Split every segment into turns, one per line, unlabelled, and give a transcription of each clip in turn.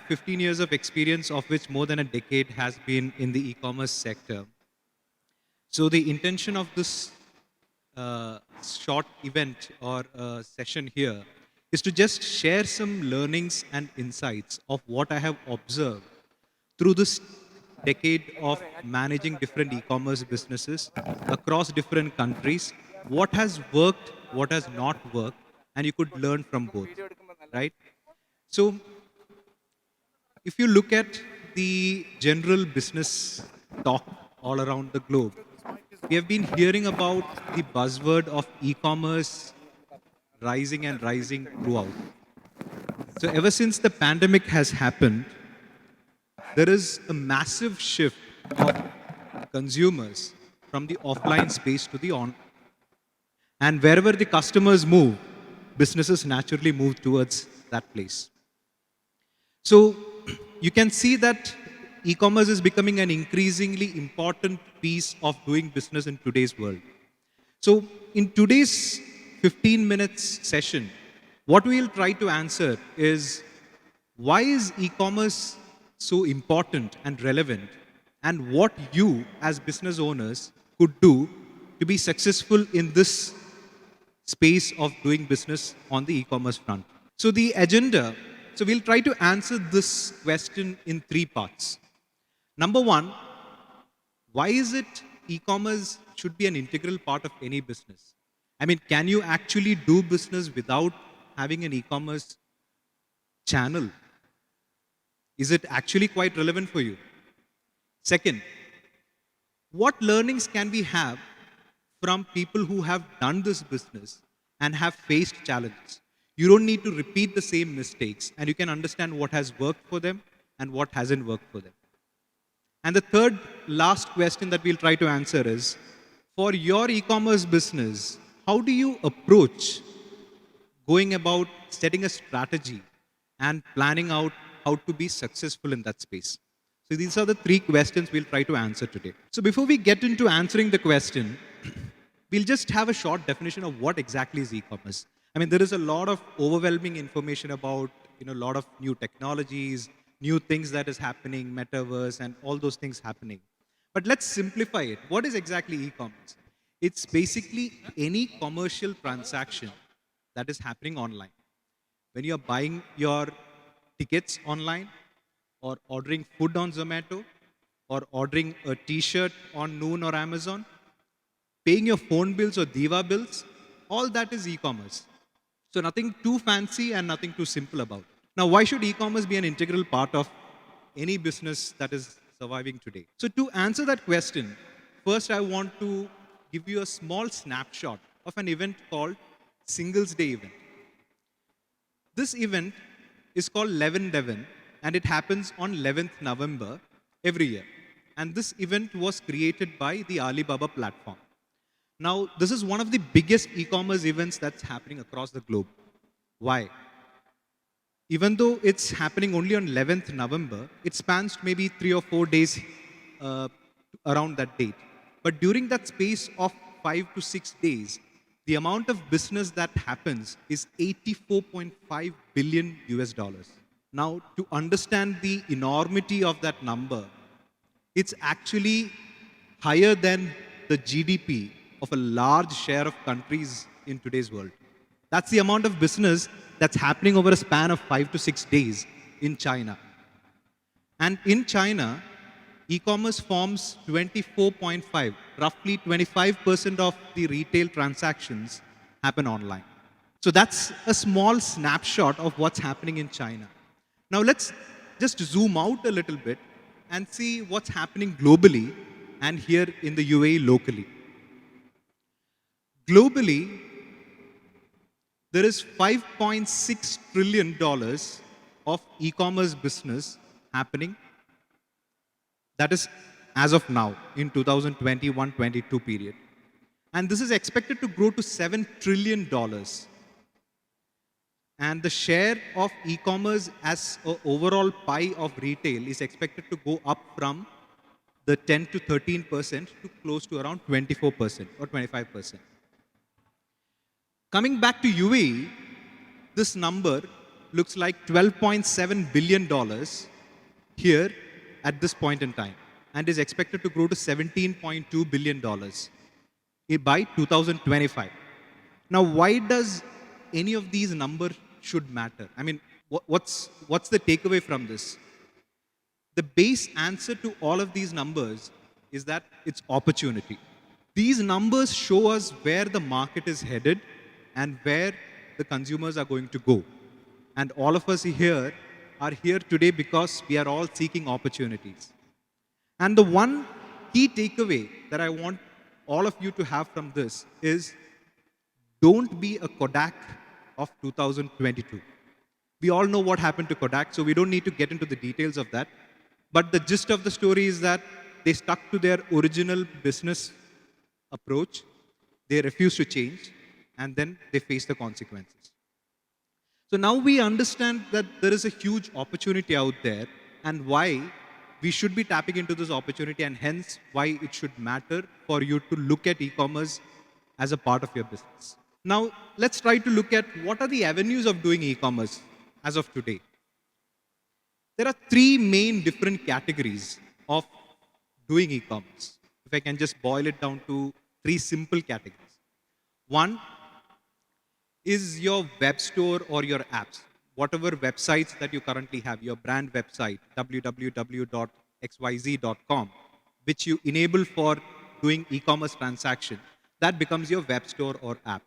15 years of experience, of which more than a decade has been in the e-commerce sector. So the intention of this short event or session here is to just share some learnings and insights of what I have observed through this decade of managing different e-commerce businesses across different countries, what has worked, what has not worked, and you could learn from both, right? So if you look at the general business talk all around the globe, we have been hearing about the buzzword of e-commerce rising and rising throughout. So ever since the pandemic has happened, there is a massive shift of consumers from the offline space to the on. And wherever the customers move, businesses naturally move towards that place. So you can see that e-commerce is becoming an increasingly important piece of doing business in today's world. So in today's 15 minutes session, what we'll try to answer is, why is e-commerce so important and relevant, and what you as business owners could do to be successful in this space of doing business on the e-commerce front. So the agenda, so we'll try to answer this question in three parts. Number one, why is it e-commerce should be an integral part of any business? I mean, can you actually do business without having an e-commerce channel? Is it actually quite relevant for you? Second, what learnings can we have from people who have done this business and have faced challenges? You don't need to repeat the same mistakes, and you can understand what has worked for them and what hasn't worked for them. And the third last question that we'll try to answer is, for your e-commerce business, how do you approach going about setting a strategy and planning out how to be successful in that space? So these are the three questions we'll try to answer today. So before we get into answering the question, we'll just have a short definition of what exactly is e-commerce. I mean, there is a lot of overwhelming information about, a lot of new technologies, new things that is happening, metaverse, and all those things happening. But let's simplify it. What is exactly e-commerce? It's basically any commercial transaction that is happening online. When you're buying your tickets online, or ordering food on Zomato, or ordering a t-shirt on Noon or Amazon, paying your phone bills or Diva bills, all that is e-commerce. So nothing too fancy and nothing too simple about it. Now, why should e-commerce be an integral part of any business that is surviving today? So to answer that question, first I want to give you a small snapshot of an event called Singles Day event. This event is called 11/11, and it happens on 11th November every year. And this event was created by the Alibaba platform. Now, this is one of the biggest e-commerce events that's happening across the globe. Why? Even though it's happening only on 11th November, it spans maybe 3 or 4 days uh, around that date. But during that space of 5 to 6 days, the amount of business that happens is 84.5 billion US dollars. Now, to understand the enormity of that number, it's actually higher than the GDP of a large share of countries in today's world. That's the amount of business that's happening over a span of 5 to 6 days in China. And in China, e-commerce forms 24.5, roughly 25% of the retail transactions happen online. So that's a small snapshot of what's happening in China. Now let's just zoom out a little bit and see what's happening globally and here in the UAE locally. Globally, there is $5.6 trillion of e-commerce business happening. That is as of now in 2021-22 period. And this is expected to grow to $7 trillion. And the share of e-commerce as an overall pie of retail is expected to go up from the 10 to 13% to close to around 24% or 25%. Coming back to UAE, this number looks like $12.7 billion here at this point in time and is expected to grow to $17.2 billion by 2025. Now, why does any of these numbers should matter? I mean, what's the takeaway from this? The base answer to all of these numbers is that it's opportunity. These numbers show us where the market is headed and where the consumers are going to go. And all of us here are here today because we are all seeking opportunities. And the one key takeaway that I want all of you to have from this is don't be a Kodak of 2022. We all know what happened to Kodak, so we don't need to get into the details of that. But the gist of the story is that they stuck to their original business approach, they refused to change, and then they faced the consequences. So now we understand that there is a huge opportunity out there and why we should be tapping into this opportunity, and hence why it should matter for you to look at e-commerce as a part of your business. Now, let's try to look at what are the avenues of doing e-commerce as of today. There are three main different categories of doing e-commerce. If I can just boil it down to three simple categories. One is your web store or your apps. Whatever websites that you currently have, your brand website, www.xyz.com, which you enable for doing e-commerce transaction, that becomes your web store or app.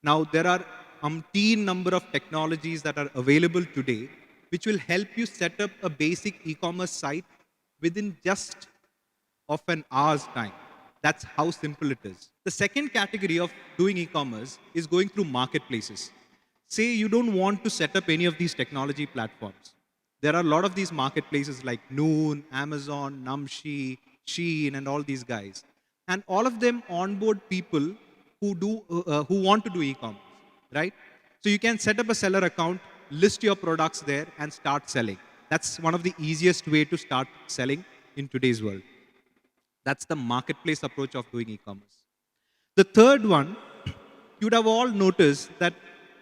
Now, there are umpteen number of technologies that are available today, which will help you set up a basic e-commerce site within just of an hour's time. That's how simple it is. The second category of doing e-commerce is going through marketplaces. Say you don't want to set up any of these technology platforms. There are a lot of these marketplaces like Noon, Amazon, Namshi, Shein, and all these guys. And all of them onboard people who want to do e-commerce, right? So you can set up a seller account, list your products there, and start selling. That's one of the easiest way to start selling in today's world. That's the marketplace approach of doing e-commerce. The third one, you'd have all noticed that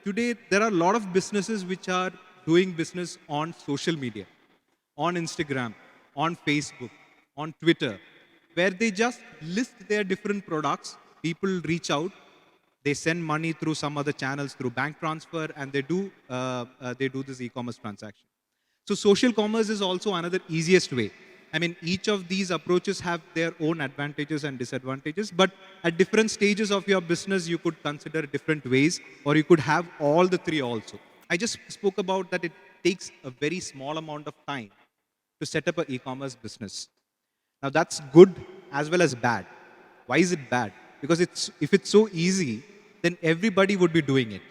today there are a lot of businesses which are doing business on social media, on Instagram, on Facebook, on Twitter, where they just list their different products. People reach out, they send money through some other channels, through bank transfer, and they do this e-commerce transaction. So social commerce is also another easiest way. I mean, each of these approaches have their own advantages and disadvantages, but at different stages of your business, you could consider different ways, or you could have all the three also. I just spoke about that it takes a very small amount of time to set up an e-commerce business. Now that's good as well as bad. Why is it bad? Because if it's so easy, then everybody would be doing it.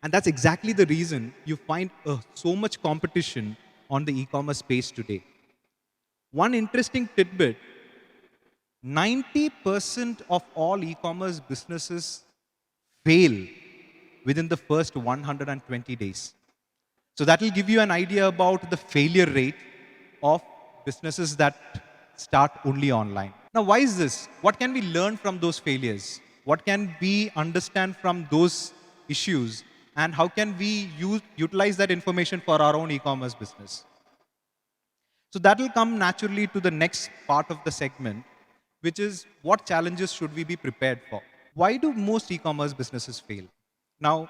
And that's exactly the reason you find so much competition on the e-commerce space today. One interesting tidbit, 90% of all e-commerce businesses fail within the first 120 days. So that will give you an idea about the failure rate of businesses that start only online. Now, why is this? What can we learn from those failures? What can we understand from those issues? And how can we utilize that information for our own e-commerce business? So that will come naturally to the next part of the segment, which is what challenges should we be prepared for? Why do most e-commerce businesses fail? Now,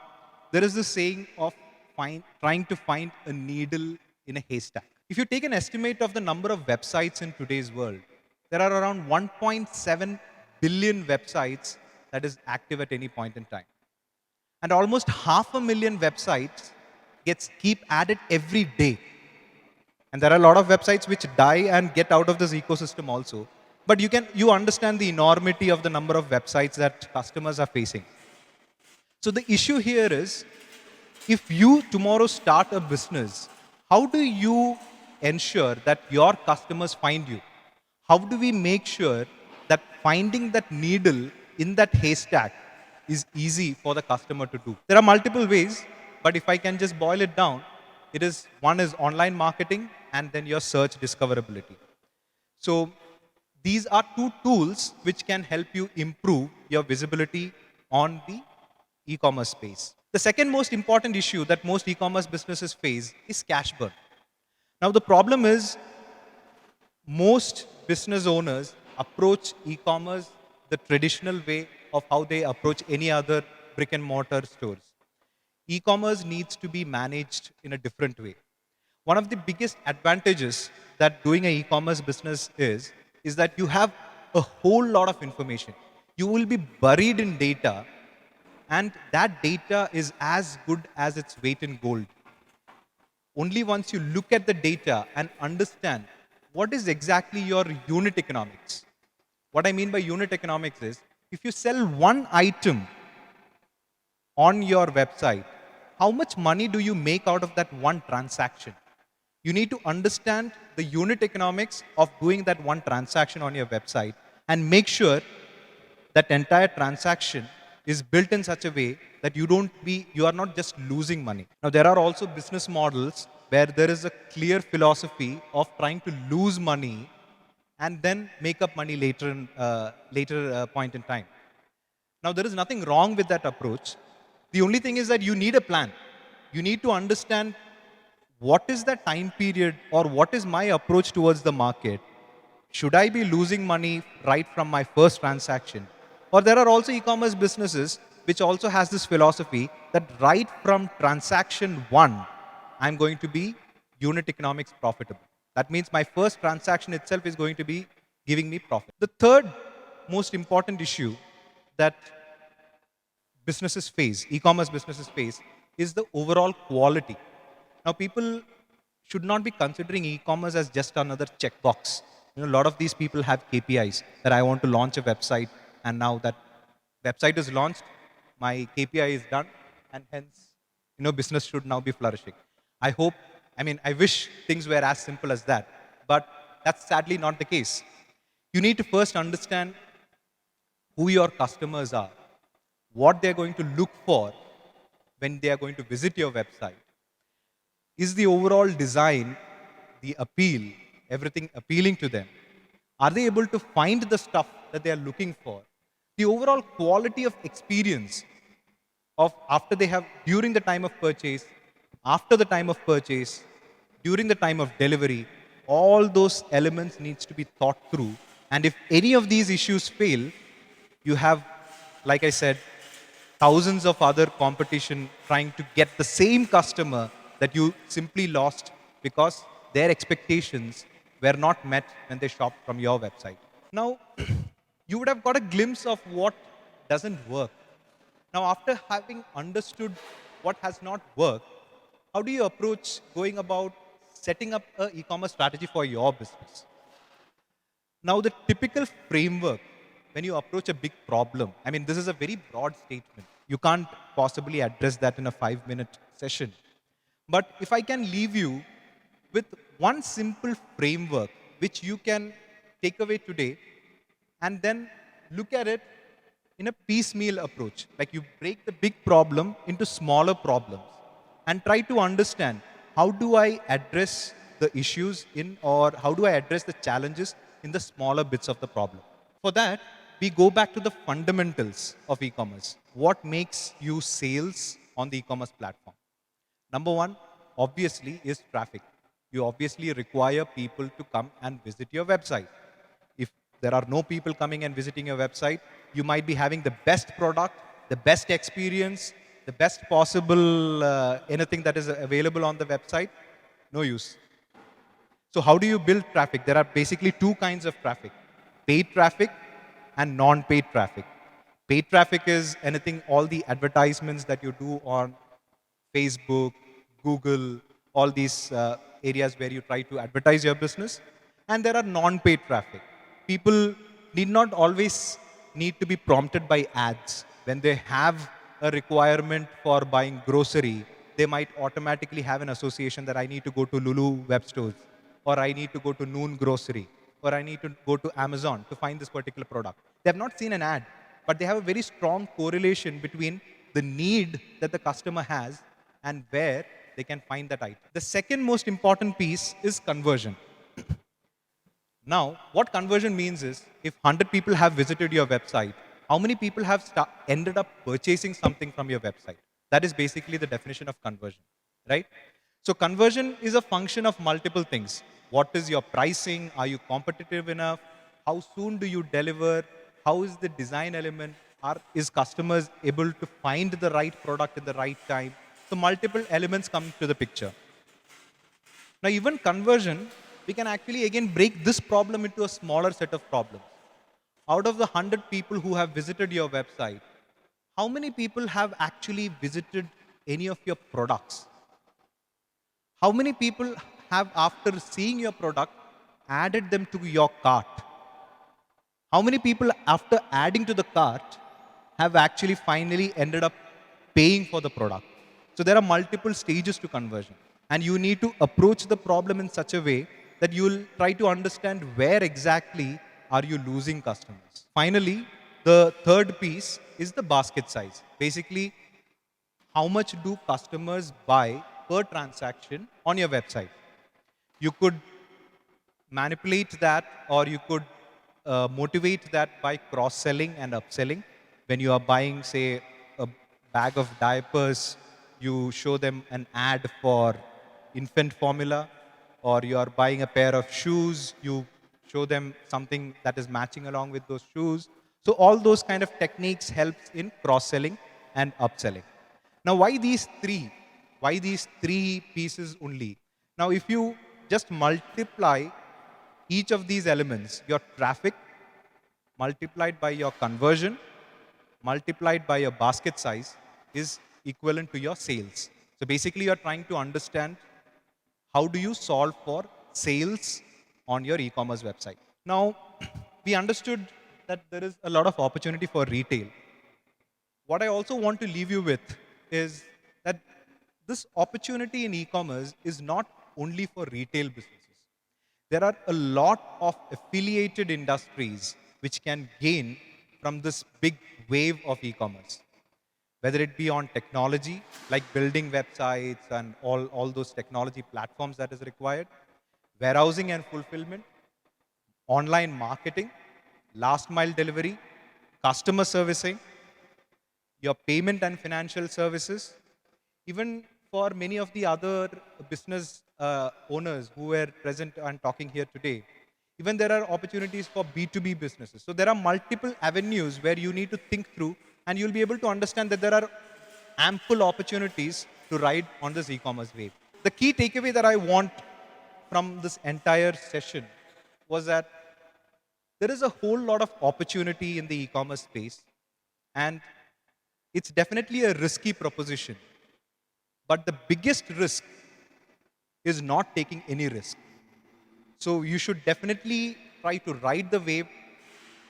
there is this saying of trying to find a needle in a haystack. If you take an estimate of the number of websites in today's world, there are around 1.7 billion websites that is active at any point in time. And almost 500,000 websites keep added every day. And there are a lot of websites which die and get out of this ecosystem also. But you understand the enormity of the number of websites that customers are facing. So the issue here is, if you tomorrow start a business, how do you ensure that your customers find you? How do we make sure that finding that needle in that haystack is easy for the customer to do? There are multiple ways, but if I can just boil it down, one is online marketing and then your search discoverability. So these are two tools which can help you improve your visibility on the e-commerce space. The second most important issue that most e-commerce businesses face is cash burn. Now, the problem is most business owners approach e-commerce the traditional way of how they approach any other brick and mortar stores. E-commerce needs to be managed in a different way. One of the biggest advantages that doing an e-commerce business is that you have a whole lot of information. You will be buried in data, and that data is as good as its weight in gold. Only once you look at the data and understand what is exactly your unit economics. What I mean by unit economics is if you sell one item on your website, how much money do you make out of that one transaction? You need to understand the unit economics of doing that one transaction on your website and make sure that entire transaction is built in such a way that you are not just losing money. Now, there are also business models where there is a clear philosophy of trying to lose money and then make up money later point in time. Now, there is nothing wrong with that approach. The only thing is that you need a plan. You need to understand what is the time period or what is my approach towards the market. Should I be losing money right from my first transaction? Or there are also e-commerce businesses which also has this philosophy that right from transaction one, I'm going to be unit economics profitable. That means my first transaction itself is going to be giving me profit. The third most important issue that businesses face, e-commerce businesses face, is the overall quality. Now, people should not be considering e-commerce as just another checkbox. A lot of these people have KPIs that I want to launch a website, and now that website is launched, my KPI is done, and hence, business should now be flourishing. I hope, I wish things were as simple as that, but that's sadly not the case. You need to first understand who your customers are, what they're going to look for when they are going to visit your website. Is the overall design, the appeal, everything appealing to them? Are they able to find the stuff that they are looking for? The overall quality of experience of after they have, during the time of purchase, after the time of purchase, during the time of delivery, all those elements needs to be thought through. And if any of these issues fail, you have, like I said, thousands of other competition trying to get the same customer that you simply lost because their expectations were not met when they shopped from your website. Now, you would have got a glimpse of what doesn't work. Now, after having understood what has not worked, how do you approach going about setting up an e-commerce strategy for your business? Now, the typical framework when you approach a big problem, this is a very broad statement. You can't possibly address that in a 5-minute session. But if I can leave you with one simple framework which you can take away today and then look at it in a piecemeal approach. Like you break the big problem into smaller problems and try to understand how do I address the issues in or how do I address the challenges in the smaller bits of the problem. For that, we go back to the fundamentals of e-commerce. What makes you sales on the e-commerce platform? Number one, obviously, is traffic. You obviously require people to come and visit your website. If there are no people coming and visiting your website, you might be having the best product, the best experience, the best possible anything that is available on the website. No use. So how do you build traffic? There are basically two kinds of traffic: paid traffic and non-paid traffic. Paid traffic is anything, all the advertisements that you do on Facebook, Google, all these areas where you try to advertise your business. And there are non-paid traffic. People need not always need to be prompted by ads. When they have a requirement for buying grocery, they might automatically have an association that I need to go to Lulu web stores, or I need to go to Noon Grocery, or I need to go to Amazon to find this particular product. They have not seen an ad, but they have a very strong correlation between the need that the customer has and where they can find that item. The second most important piece is conversion. Now, what conversion means is if 100 people have visited your website, how many people have ended up purchasing something from your website? That is basically the definition of conversion, right? So conversion is a function of multiple things. What is your pricing? Are you competitive enough? How soon do you deliver? How is the design element? Is customers able to find the right product in the right time? So multiple elements come to the picture. Now even conversion, we can actually again break this problem into a smaller set of problems. Out of the 100 people who have visited your website, how many people have actually visited any of your products? How many people have, after seeing your product, added them to your cart? How many people, after adding to the cart, have actually finally ended up paying for the product? So there are multiple stages to conversion. And you need to approach the problem in such a way that you'll try to understand where exactly are you losing customers. Finally, the third piece is the basket size. Basically, how much do customers buy per transaction on your website? You could manipulate that, or you could motivate that by cross selling and upselling. When you are buying, say, a bag of diapers, you show them an ad for infant formula, or you are buying a pair of shoes, you show them something that is matching along with those shoes. So all those kind of techniques helps in cross selling and upselling. Now, why these three? Why these three pieces only? Now, if you just multiply each of these elements, your traffic multiplied by your conversion, multiplied by your basket size, is equivalent to your sales. So basically, you're trying to understand how do you solve for sales on your e-commerce website. Now, we understood that there is a lot of opportunity for retail. What I also want to leave you with is that this opportunity in e-commerce is not only for retail businesses. There are a lot of affiliated industries which can gain from this big wave of e-commerce, whether it be on technology, like building websites and all those technology platforms that is required, warehousing and fulfillment, online marketing, last mile delivery, customer servicing, your payment and financial services, even for many of the other business owners who were present and talking here today, even there are opportunities for B2B businesses. So there are multiple avenues where you need to think through, and you'll be able to understand that there are ample opportunities to ride on this e-commerce wave. The key takeaway that I want from this entire session was that there is a whole lot of opportunity in the e-commerce space, and it's definitely a risky proposition. But the biggest risk is not taking any risk. So you should definitely try to ride the wave,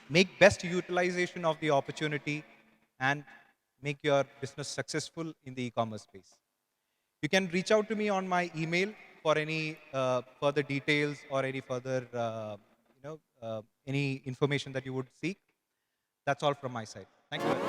make best utilization of the opportunity, and make your business successful in the e-commerce space. You can reach out to me on my email for any further details or any further, any information that you would seek. That's all from my side. Thank you.